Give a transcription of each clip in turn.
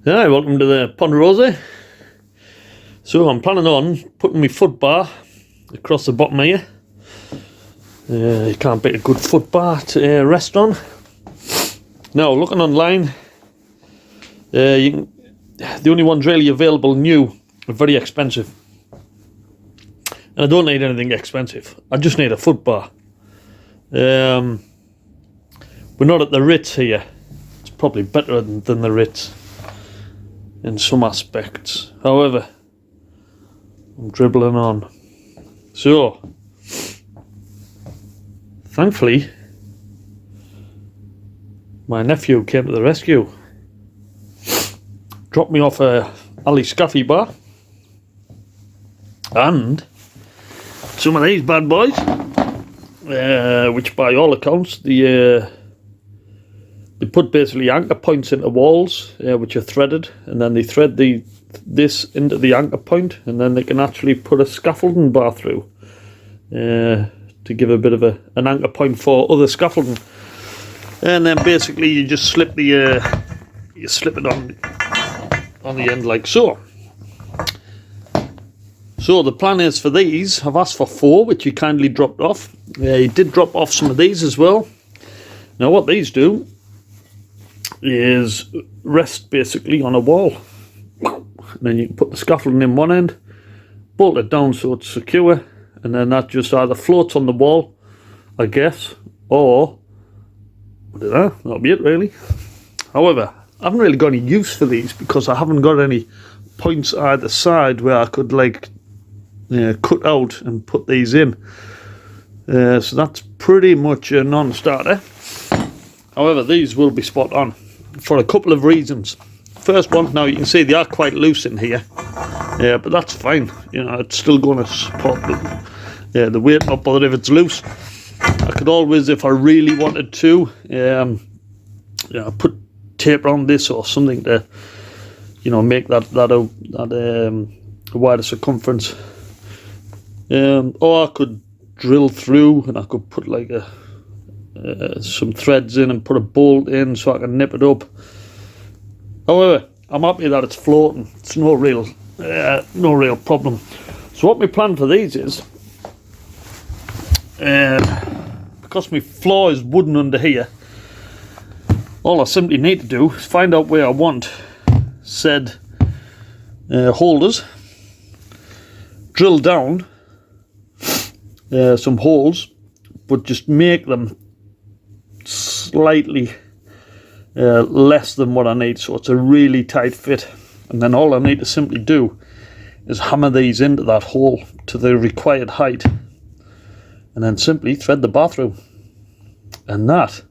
Hi, welcome to the Ponderosa. So I'm planning on putting my foot bar across the bottom here. You can't beat a good foot bar to rest on. Now, looking online, the only ones really available new are very expensive. And I don't need anything expensive. I just need a foot bar. We're not at the Ritz here. It's probably better than the Ritz in some aspects. However, I'm dribbling on. So, thankfully, my nephew came to the rescue. Dropped me off a Ali Scaffy bar and some of these bad boys, which by all accounts they put basically anchor points into walls, which are threaded, and then they thread this into the anchor point, and then they can actually put a scaffolding bar through to give a bit of an anchor point for other scaffolding. And then basically you just slip you slip it on the end like so. So the plan is for these, I've asked for 4, which you kindly dropped off. You did drop off some of these as well. Now what these do is rest basically on a wall, and then you can put the scaffolding in one end, bolt it down so it's secure, and then that just either floats on the wall, I guess, or that'll be it really. However, I haven't really got any use for these because I haven't got any points either side where I could like cut out and put these in, so that's pretty much a non-starter. However, these will be spot on for a couple of reasons. First one, now you can see they are quite loose in here, but that's fine. It's still going to support the weight, not bothered if it's loose. I could always, if I really wanted to, put tape around this or something to, make that wider circumference. Or I could drill through and I could put like some threads in and put a bolt in so I can nip it up. However, I'm happy that it's floating. It's no real problem. So what my plan for these is, because my floor is wooden under here, all I simply need to do is find out where I want said holders, drill down some holes, but just make them slightly less than what I need, so it's a really tight fit. And then all I need to simply do is hammer these into that hole to the required height, and then simply thread the bar through. And that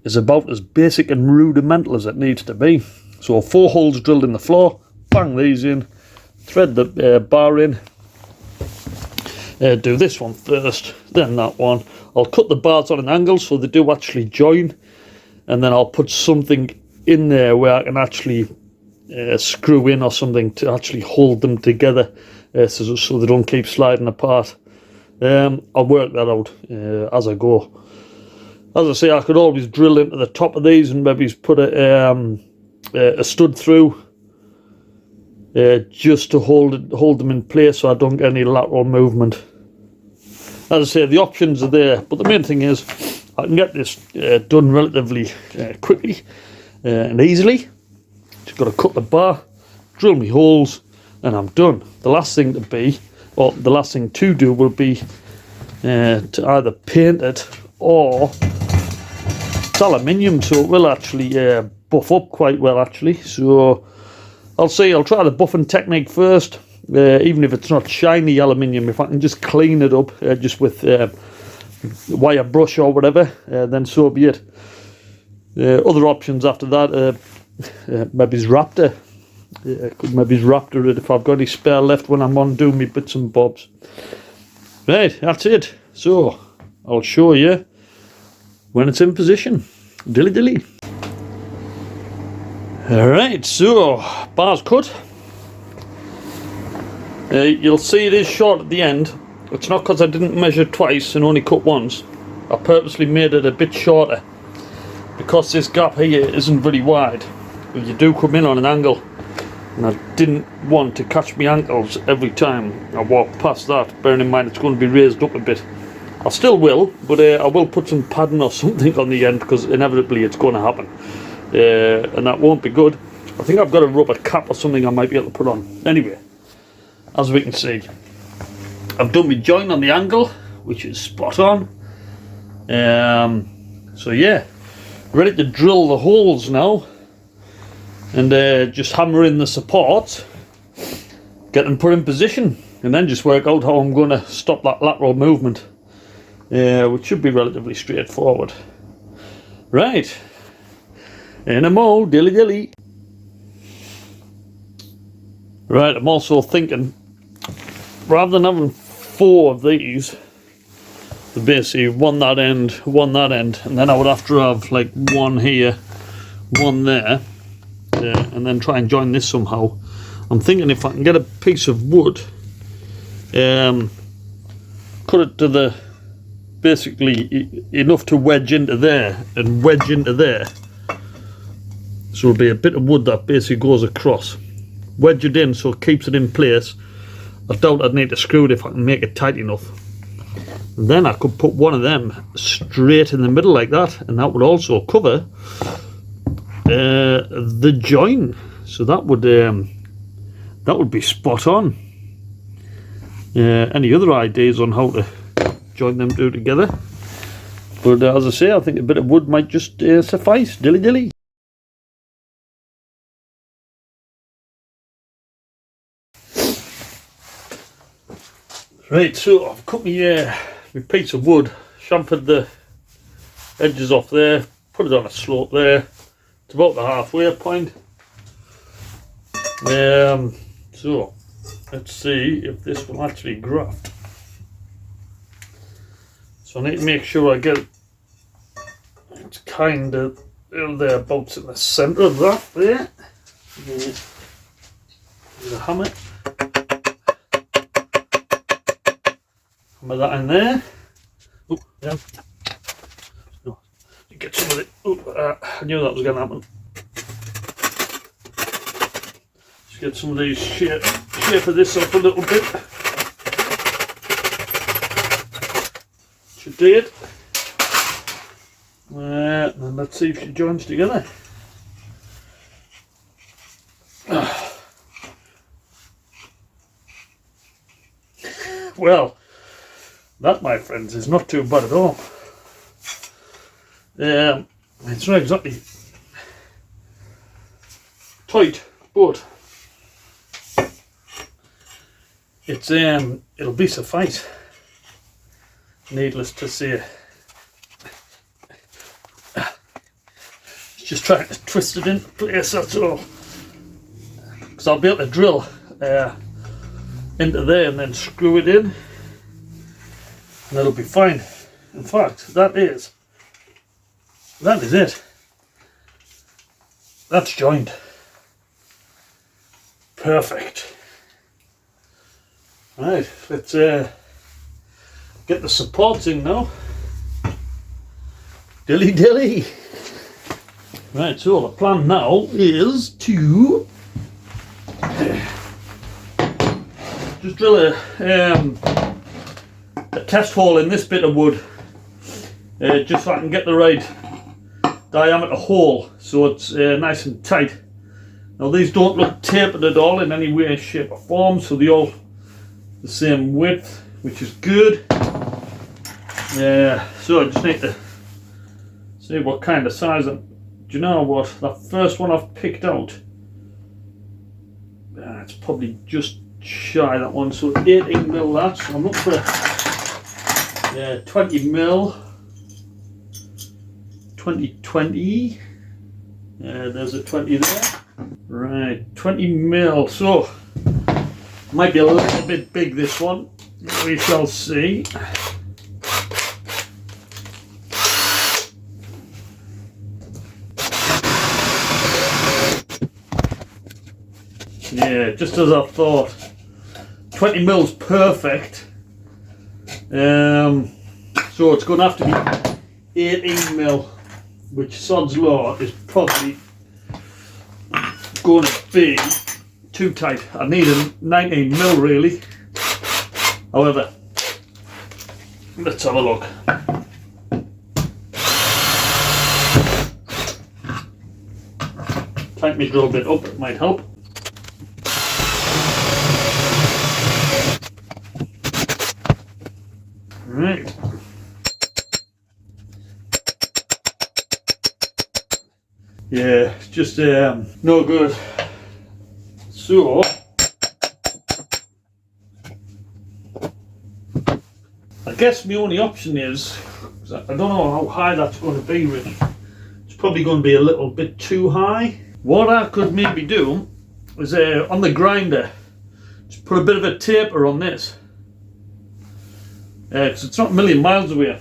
is about as basic and rudimental as it needs to be. So 4 holes drilled in the floor, bang these in, thread the bar in, do this one first, then that one. I'll cut the bars on an angle so they do actually join, and then I'll put something in there where I can actually screw in or something to actually hold them together, so they don't keep sliding apart. I'll work that out as I go. As I say, I could always drill into the top of these and maybe put a stud through just to hold them in place so I don't get any lateral movement. As I say, the options are there, but the main thing is I can get this done relatively quickly and easily. Just got to cut the bar, drill me holes, and I'm done. The last thing to do will be to either paint it, or it's aluminium, so it will actually buff up quite well actually. So I'll try the buffing technique first, even if it's not shiny aluminium. If I can just clean it up just with wire brush or whatever, then so be it. Other options after that, maybe Raptor. Could maybe Raptor it if I've got any spare left when I'm on doing my bits and bobs. Right, that's it. So I'll show you when it's in position. Dilly dilly. Alright, so bar's cut. You'll see it is short at the end. It's not because I didn't measure twice and only cut once. I purposely made it a bit shorter because this gap here isn't very wide. You do come in on an angle, and I didn't want to catch my ankles every time I walk past that, bearing in mind it's going to be raised up a bit. I still will, but I will put some padding or something on the end, because inevitably it's going to happen, and that won't be good. I think I've got a rubber cap or something I might be able to put on. Anyway, as we can see, I've done my joint on the angle, which is spot on. So yeah, ready to drill the holes now, and just hammer in the supports, get them put in position, and then just work out how I'm going to stop that lateral movement, which should be relatively straightforward. Right, in a mo, dilly dilly. Right, I'm also thinking, rather than having 4 of these, basically one that end, and then I would have to have like one here, one there, and then try and join this somehow. I'm thinking if I can get a piece of wood, cut it to the, basically enough to wedge into there and wedge into there, so it'll be a bit of wood that basically goes across, wedge it in so it keeps it in place. I doubt I'd need to screw it if I can make it tight enough. And then I could put one of them straight in the middle like that, and that would also cover the join. So that would be spot on. Any other ideas on how to join them two together? But as I say, I think a bit of wood might just suffice. Dilly dilly. Right, so I've cut my piece of wood, chamfered the edges off there, put it on a slope there. It's about the halfway point. So let's see if this will actually graft. So I need to make sure I get it's kind of thereabouts in the centre of that there. With a hammer. Hammer that in there. Oh, yeah. No, get some of it. Oh, I knew that was going to happen. Just get some of these shape of this up a little bit. She did. And then let's see if she joins together. Well, that, my friends, is not too bad at all. It's not exactly tight, but it's it'll be suffice. Needless to say, just trying to twist it into place, that's all. Because I'll be able to drill into there and then screw it in, and that'll be fine. In fact, that is it. That's joined. Perfect. Right, let's get the supports in now. Dilly dilly. Right, so the plan now is to just drill a test hole in this bit of wood, just so I can get the right diameter hole, so it's nice and tight, Now these don't look tapered at all in any way, shape or form, so they're all the same width, which is good. So I just need to see what kind of size. Do you know what? That first one I've picked out, it's probably just shy that one, so 18mm that. So I'm looking for 20mm, 2020. There's a 20 there. Right, 20mm. So might be a little bit big, this one. We shall see. Yeah, just as I thought. 20mm's perfect. So it's going to have to be 18mm, which sod's law is probably going to be too tight. I need a 19mm really. However, let's have a look. Tighten my drill bit up, it might help. Right. Yeah, it's just no good. So I guess my only option is, I don't know how high that's going to be really. It's probably going to be a little bit too high. What I could maybe do is on the grinder, just put a bit of a taper on this. Because it's not a million miles away.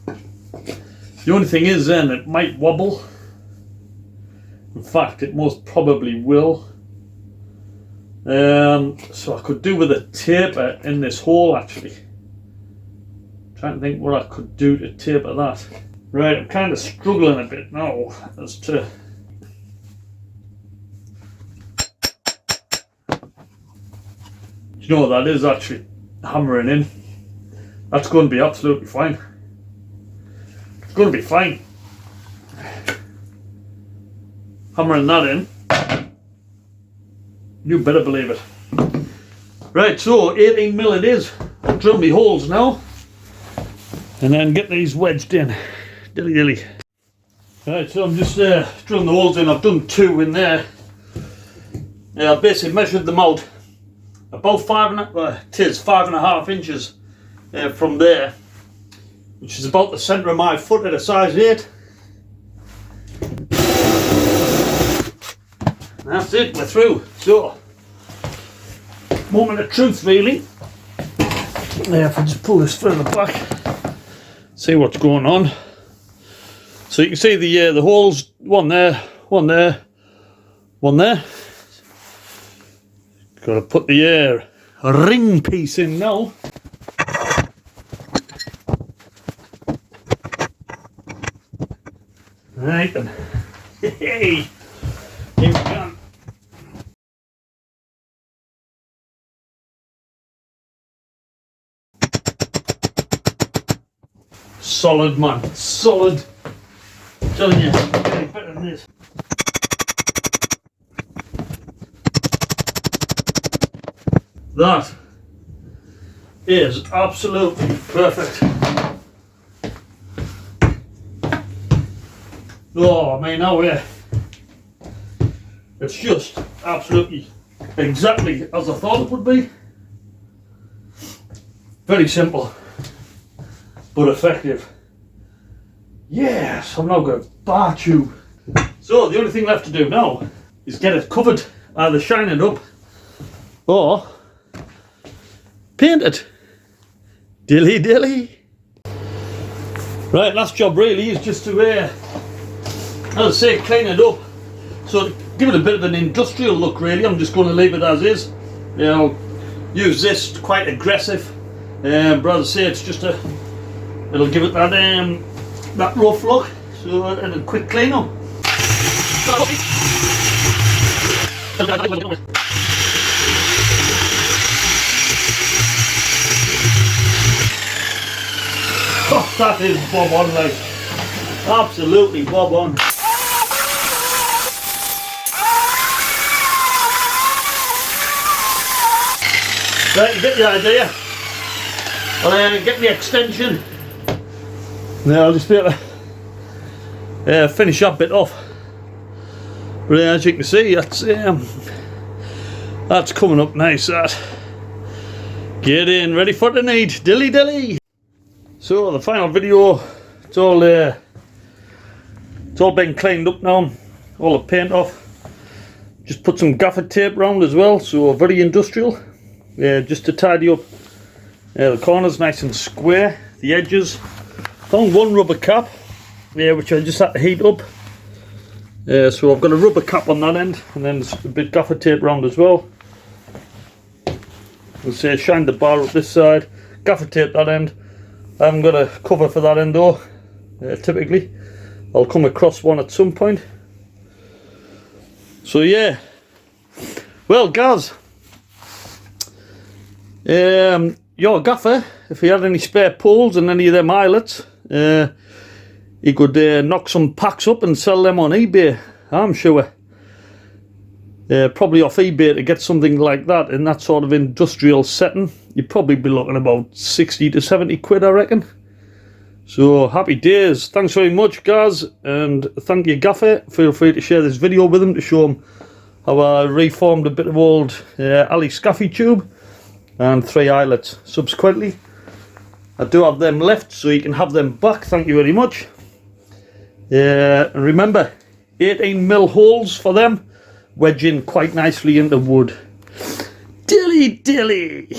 The only thing is then it might wobble. In fact, it most probably will. So I could do with a taper in this hole actually. Trying to think what I could do to taper that. Right, I'm kind of struggling a bit now as to... You know, that is actually hammering in. That's going to be absolutely fine. It's going to be fine. Hammering that in. You better believe it. Right, so 18mm it is. I'll drill my holes now. And then get these wedged in. Dilly dilly. Right, so I'm just drilling the holes in. I've done 2 in there. I basically measured them out. About 5.5 inches. From there, which is about the centre of my foot at a size 8. That's it, we're through. So, moment of truth really. If I just pull this further back, see what's going on. So you can see the holes, one there, one there, one there. Got to put the ring piece in now. Right then. Hey, here we go. Solid, man, solid. I'm telling you, getting better than this. That is absolutely perfect. Oh, I mean, now it's just absolutely exactly as I thought it would be. Very simple, but effective. Yes, I'm now going to bar tube. So the only thing left to do now is get it covered, either shine it up or paint it. Dilly dilly. Right, last job really is just to as I say, clean it up. So to give it a bit of an industrial look really, I'm just going to leave it as is. You know, use this quite aggressive, but as I say, it's just it'll give it that rough look. So and a quick clean up. Oh, that is bob on, like absolutely bob on. Right, you get the idea. I'll get the extension. Now I'll just be able to finish that bit off. But as you can see, that's coming up nice. That. Get in, ready for the need. Dilly dilly. So the final video, it's all been cleaned up now. All the paint off. Just put some gaffer tape around as well, so very industrial. Just to tidy up the corners nice and square, the edges. Found one rubber cap, which I just had to heat up. So I've got a rubber cap on that end, and then a bit gaffer tape around as well. I'll say shine the bar up this side, gaffer tape that end. I haven't got a cover for that end though. Typically, I'll come across one at some point. So yeah, well guys, your gaffer, if he had any spare poles and any of them eyelets, he could knock some packs up and sell them on eBay, I'm sure. Probably off eBay to get something like that in that sort of industrial setting, you'd probably be looking about 60 to 70 quid, I reckon. So happy days. Thanks very much guys, and thank you gaffer. Feel free to share this video with him to show him how I reformed a bit of old alley scaffy tube and 3 eyelets subsequently. I do have them left, so you can have them back. Thank you very much. And remember, 18mm holes for them, wedge in quite nicely into wood. Dilly dilly.